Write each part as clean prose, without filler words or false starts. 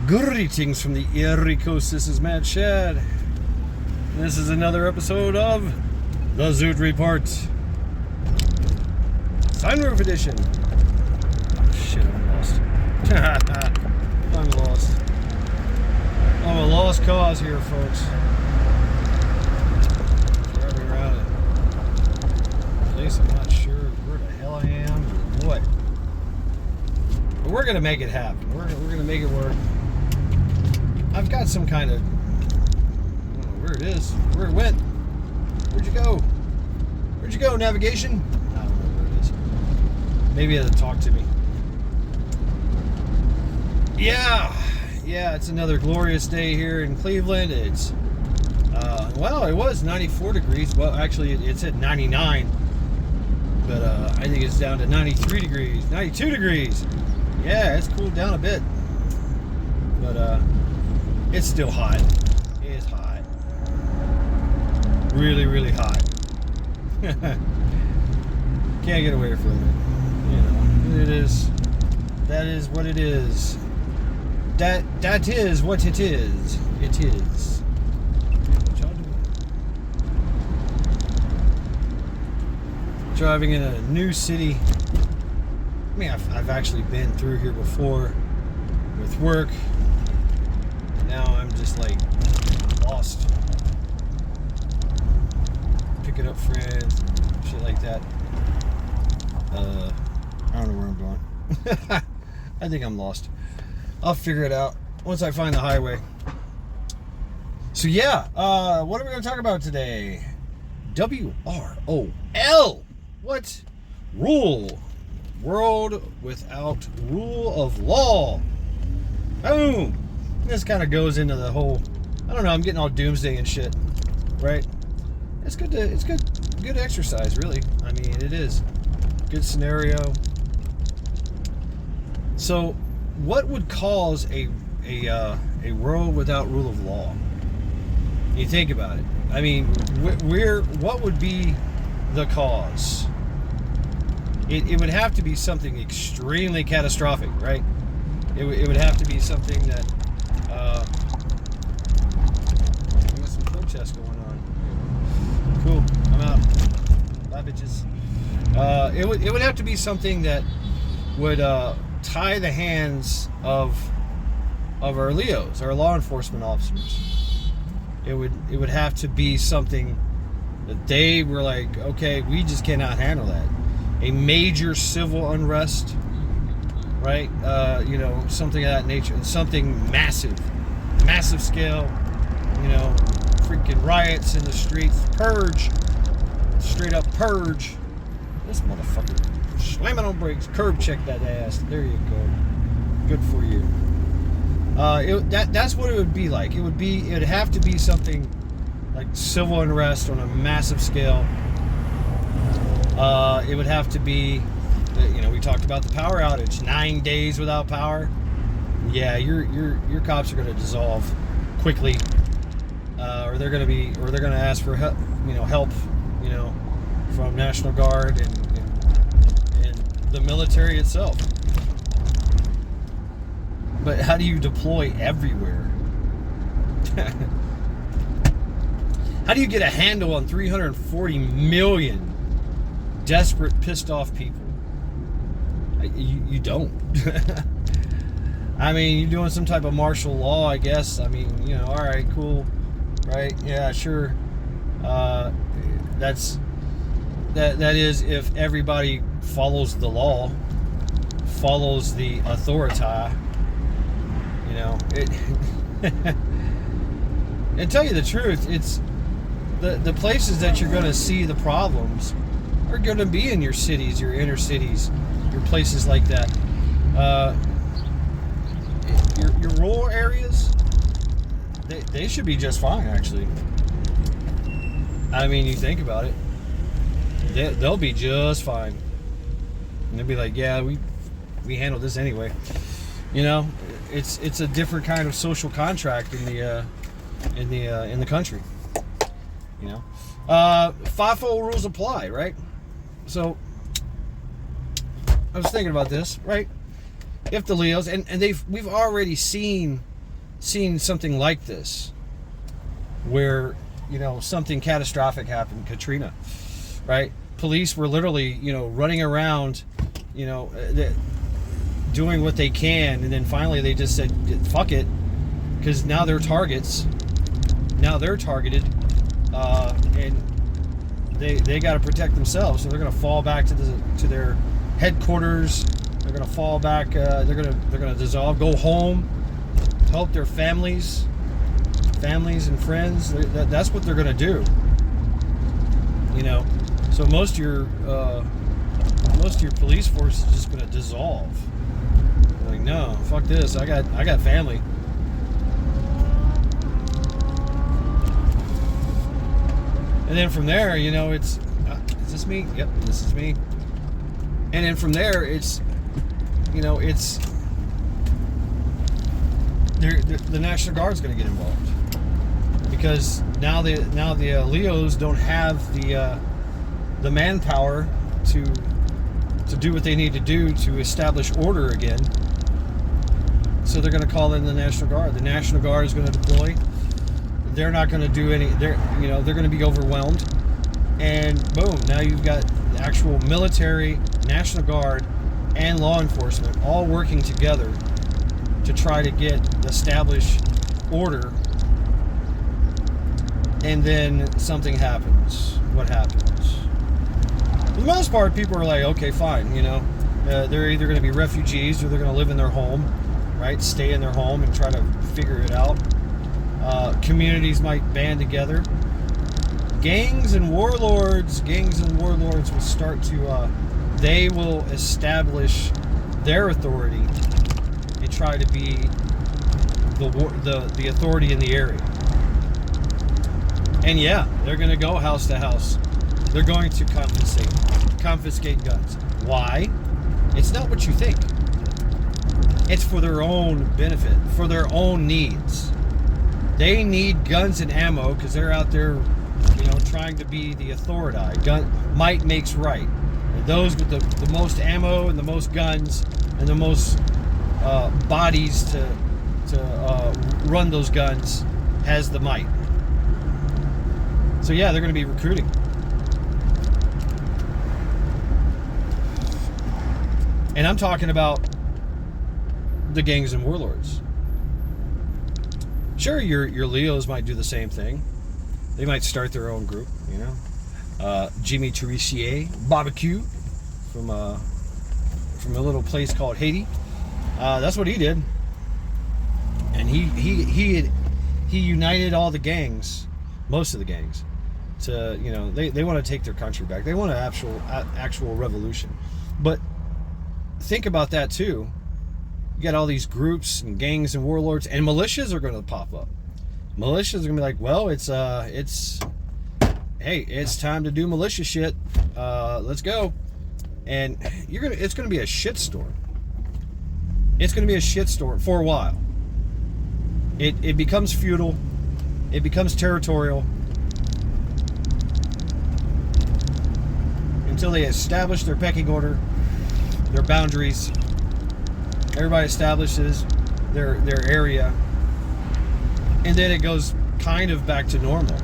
Greetings from the Erie Coast. This is Matt Shad. This is another episode of the Zoot Report. Sunroof edition. Oh, shit, I'm lost. I'm lost. I'm a lost cause here, folks. Driving around a place I'm not sure where the hell I am or what. But we're going to make it happen. We're going to make it work. I've got some kind of, I don't know where it is, where it went. Where'd you go? Where'd you go, navigation? I don't know where it is. Maybe it'll talk to me. Yeah, it's another glorious day here in Cleveland. It's, well, it was 94 degrees. Well, actually, it's at 99. But I think it's down to 93 degrees, 92 degrees. Yeah, it's cooled down a bit. But, it's still hot. It's hot. Really, really hot. Can't get away from it. You know, it is. That is what it is. That is what it is. It is. What y'all doing? Driving in a new city. I mean, I've actually been through here before with work. Now I'm just like lost. Picking up friends, shit like that. I don't know where I'm going. I think I'm lost. I'll figure it out once I find the highway. So yeah, what are we going to talk about today? WROL. What? Rule. World without rule of law. Boom. This kind of goes into the whole, I don't know, I'm getting all doomsday and shit, right? It's good exercise, really. I mean, it is. Good scenario. So, what would cause a world without rule of law? You think about it. I mean, what would be the cause? It would have to be something extremely catastrophic, right? It would have to be something that got some protests going on. Cool. I'm out. Bye, bitches. It would have to be something that would tie the hands of our LEOs, our law enforcement officers. It would have to be something that they were like, okay, we just cannot handle that. A major civil unrest, right? You know, something of that nature. Something massive scale. You know, freaking riots in the streets. Purge. Straight up purge. This motherfucker slamming on brakes. Curb check that ass. There you go. Good for you. That's what it would be like. It would have to be something like civil unrest on a massive scale. It would have to be, you know, we talked about the power outage. 9 days without power. Yeah, your cops are going to dissolve quickly, or they're going to ask for help. Help. You know, from National Guard and the military itself. But how do you deploy everywhere? How do you get a handle on 340 million desperate, pissed off people? You don't. I mean, you're doing some type of martial law, I guess. I mean, you know, all right, cool, right? Yeah, sure. That is if everybody follows the law, follows the authority. You know, and tell you the truth, it's the places that you're going to see the problems are going to be in your cities, your inner cities, your places like that. Your rural areas, they should be just fine, actually. I mean, you think about it, they'll be just fine. And they'll be like, yeah, we handled this anyway. You know, it's a different kind of social contract in the country. You know, FIFO rules apply, right? So I was thinking about this, right? If the Leos, and we've already seen seen something like this, where, you know, something catastrophic happened, Katrina, right? Police were literally, you know, running around, you know, doing what they can, and then finally they just said, fuck it, because now they're targets. Now they're targeted, and they got to protect themselves, so they're going to fall back to their headquarters. They're going to fall back. They're going to dissolve, go home, help their families and friends. That's what they're going to do. You know, so most of your police force is just going to dissolve. They're like, no, fuck this. I got family. And then from there, you know, it's is this me? Yep, this is me. And then from there, it's, you know, it's the National Guard's going to get involved, because now the Leos don't have the manpower to do what they need to do to establish order again. So they're going to call in the National Guard. The National Guard is going to deploy. They're not going to do any. They're going to be overwhelmed, and boom! Now you've got the actual military, National Guard, and law enforcement all working together to try to establish order. And then something happens. What happens? For the most part, people are like, okay, fine. You know, they're either going to be refugees or they're going to live in their home, right? Stay in their home and try to figure it out. Communities might band together. Gangs and warlords will start to, they will establish their authority and try to be the authority in the area. And yeah, they're going to go house to house. They're going to confiscate guns. Why? It's not what you think. It's for their own benefit, for their own needs. They need guns and ammo because they're out there, you know, trying to be the authority. Might makes right. And those with the most ammo and the most guns and the most bodies to run those guns has the might. So yeah, they're going to be recruiting. And I'm talking about the gangs and warlords. Sure, your Leos might do the same thing. They might start their own group, you know. Jimmy Teresier barbecue from a little place called Haiti. That's what he did, and he united all the gangs, most of the gangs, to, you know, they want to take their country back. They want an actual revolution. But think about that too. You got all these groups and gangs and warlords, and militias are going to pop up. Militias are going to be like, well, it's time to do militia shit. Let's go. And it's going to be a shitstorm. It's going to be a shitstorm for a while. It becomes feudal. It becomes territorial. Until they establish their pecking order, their boundaries. Everybody establishes their area, and then it goes kind of back to normal,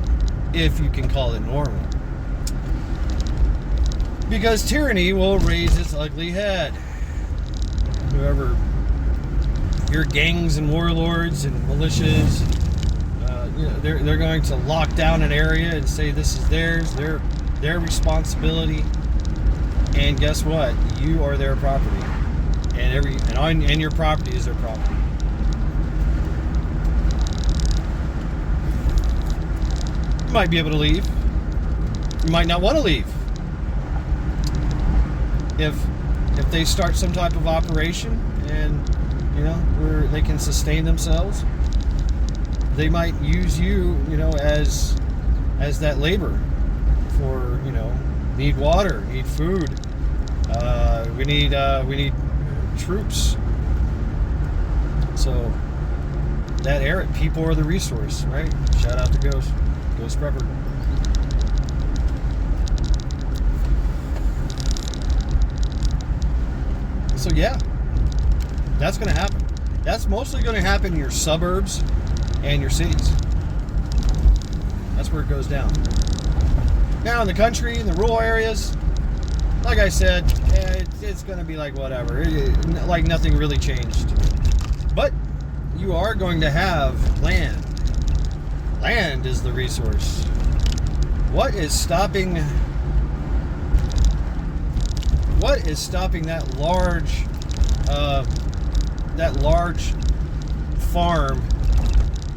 if you can call it normal. Because tyranny will raise its ugly head. Whoever, your gangs and warlords and militias, you know, they're going to lock down an area and say this is theirs, their responsibility. And guess what? You are their property. And your property is their property. You might be able to leave. You might not want to leave. If they start some type of operation and, you know, where they can sustain themselves, they might use you, you know, as that labor for, you know, need water, need food. We need troops. So that area, people are the resource, right? Shout out to Ghost Prepper. So yeah, that's gonna happen. That's mostly going to happen in your suburbs and your cities. That's where it goes down. Now in the country, in the rural areas, like I said, it's going to be like whatever. Like nothing really changed. But you are going to have land. Land is the resource. What is stopping that large farm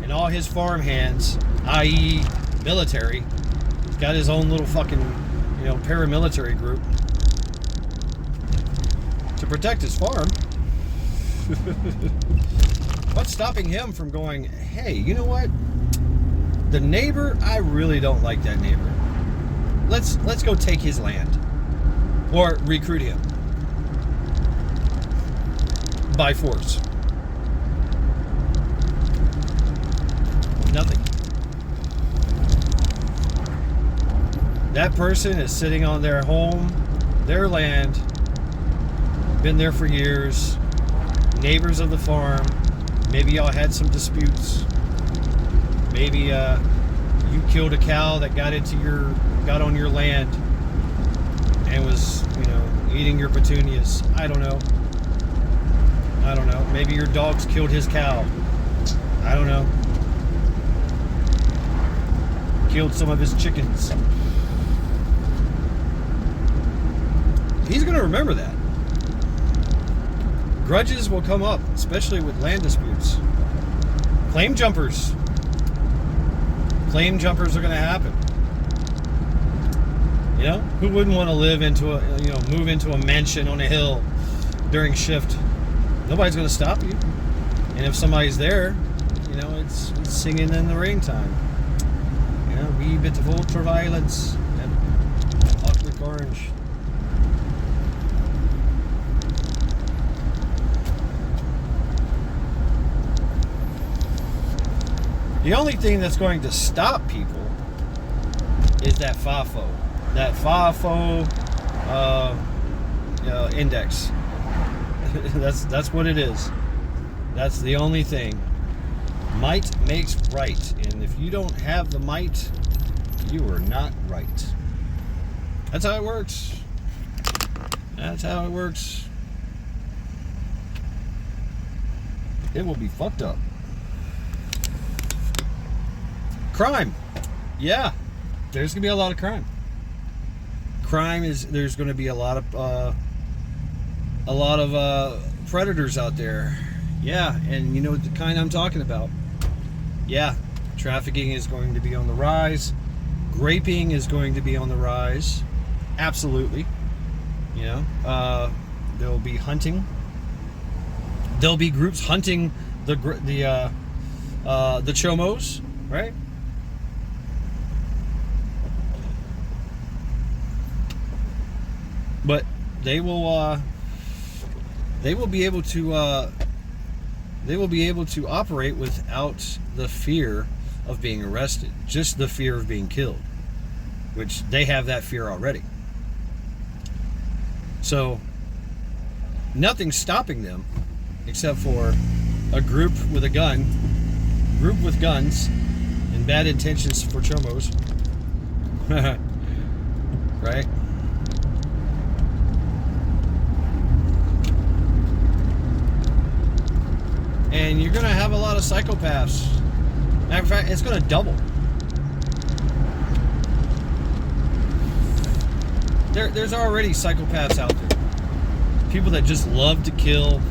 and all his farm hands, i.e. military? He's got his own little fucking, paramilitary group to protect his farm. What's stopping him from going, hey, you know what? The neighbor, I really don't like that neighbor. Let's go take his land. Or recruit him. By force. Nothing. That person is sitting on their home, their land, been there for years, neighbors of the farm. Maybe y'all had some disputes. Maybe you killed a cow that got on your land and was, eating your petunias. I don't know. Maybe your dogs killed his cow. I don't know. Killed some of his chickens. He's going to remember that. Grudges will come up, especially with land disputes. Claim jumpers. Claim jumpers are going to happen. Who wouldn't want to live move into a mansion on a hill during shift? Nobody's going to stop you. And if somebody's there, it's singing in the rain time. We bit of ultraviolence and Clockwork Orange. The only thing that's going to stop people is that FIFO. That FIFO index. That's what it is. That's the only thing. Might makes right. And if you don't have the might, you are not right. That's how it works. That's how it works. It will be fucked up. Crime. Yeah. There's going to be a lot of crime. There's going to be a lot of predators out there. Yeah, and you know the kind I'm talking about. Yeah, trafficking is going to be on the rise. Graping is going to be on the rise. Absolutely. There'll be hunting. There'll be groups hunting the chomos, right? But they will be able to operate without the fear of being arrested, just the fear of being killed, which they have that fear already. So nothing's stopping them except for a group with guns and bad intentions for chomos. Right? And you're going to have a lot of psychopaths. Matter of fact, it's going to double. There's already psychopaths out there. People that just love to kill.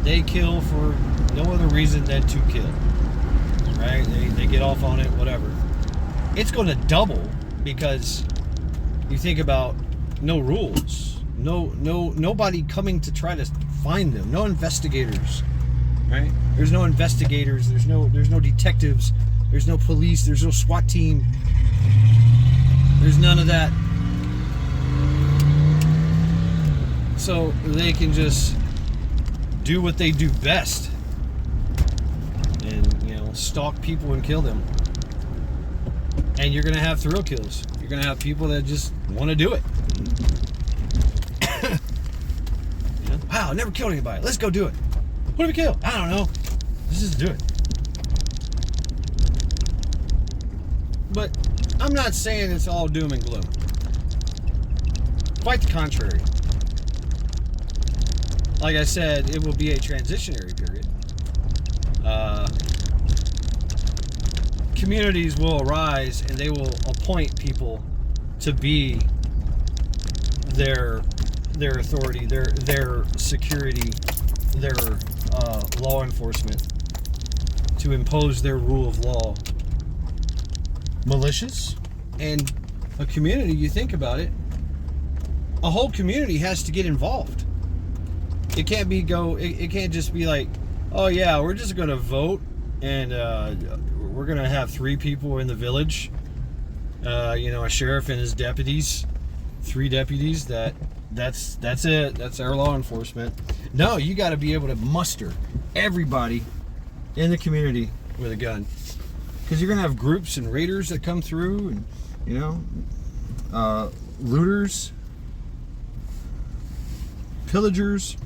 They kill for no other reason than to kill. Right? They get off on it, whatever. It's going to double because you think about no rules. Nobody coming to try to find them. No investigators. Right? There's no investigators. There's no detectives. There's no police. There's no SWAT team. There's none of that. So they can just do what they do best, and stalk people and kill them. And you're gonna have thrill kills. You're gonna have people that just want to do it. Wow, I never killed anybody. Let's go do it. What did we kill? I don't know. Let's just do it. But I'm not saying it's all doom and gloom. Quite the contrary. Like I said, it will be a transitionary period. Communities will arise and they will appoint people to be their authority, their security, their law enforcement, to impose their rule of law. Militias and a community, you think about it, a whole community has to get involved. It can't just be like, oh yeah, we're just going to vote and we're going to have 3 people in the village, a sheriff and his deputies, 3 deputies, that's it, that's our law enforcement. No, you got to be able to muster everybody in the community with a gun, because you're going to have groups and raiders that come through, and looters, pillagers.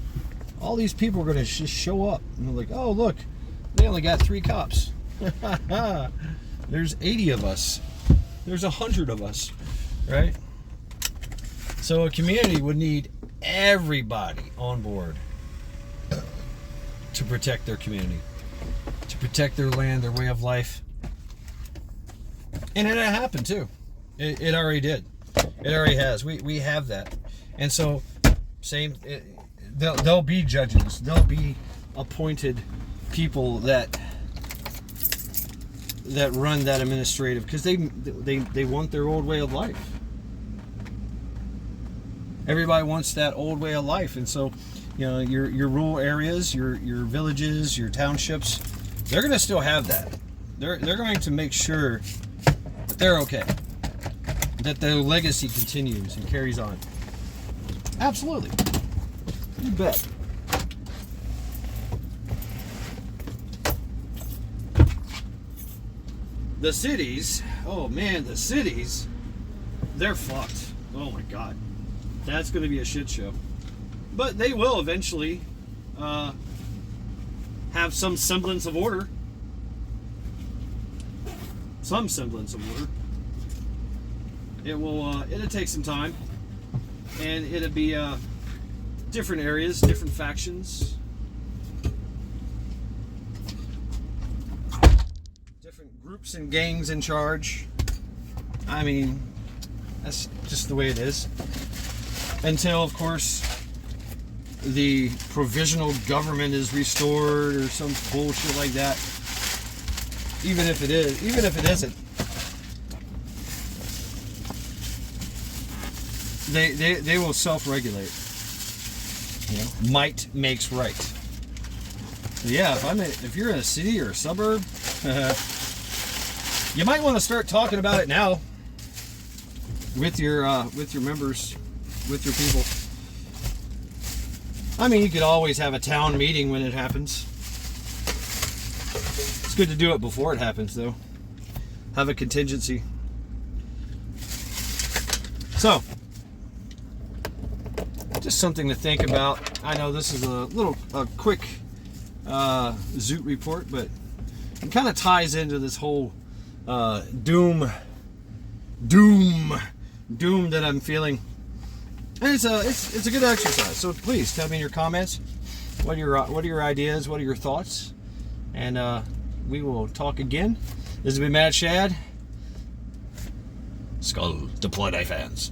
All these people are going to just show up and they're like, oh look, they only got 3 cops. There's 80 of us, there's 100 of us, right? So a community would need everybody on board to protect their community, to protect their land, their way of life. And it happened too. It already did. It already has. We have that. And so there'll be judges, there'll be appointed people that run that administrative, because they want their old way of life. Everybody wants that old way of life, and so your rural areas, your villages, your townships, they're going to still have that. They're going to make sure that they're okay, that their legacy continues and carries on. Absolutely. You bet. The cities, oh man, the cities, they're fucked. Oh my God. That's going to be a shit show. But they will eventually have some semblance of order. Some semblance of order. It'll take some time. And it'll be different areas, different factions, different groups and gangs in charge. I mean, that's just the way it is. Until, of course, the provisional government is restored or some bullshit like that. Even if it is, even if it isn't, they will self-regulate. Might makes right. Yeah, if you're in a city or a suburb, you might want to start talking about it now with your members, with your people. I mean, you could always have a town meeting when it happens. It's good to do it before it happens, though. Have a contingency. So, just something to think about. I know this is a quick Zoot report, but it kind of ties into this whole doom that I'm feeling. And it's a good exercise. So please tell me in your comments what are your ideas, what are your thoughts, and we will talk again. This has been Mad Shad. Skull to Play Day fans.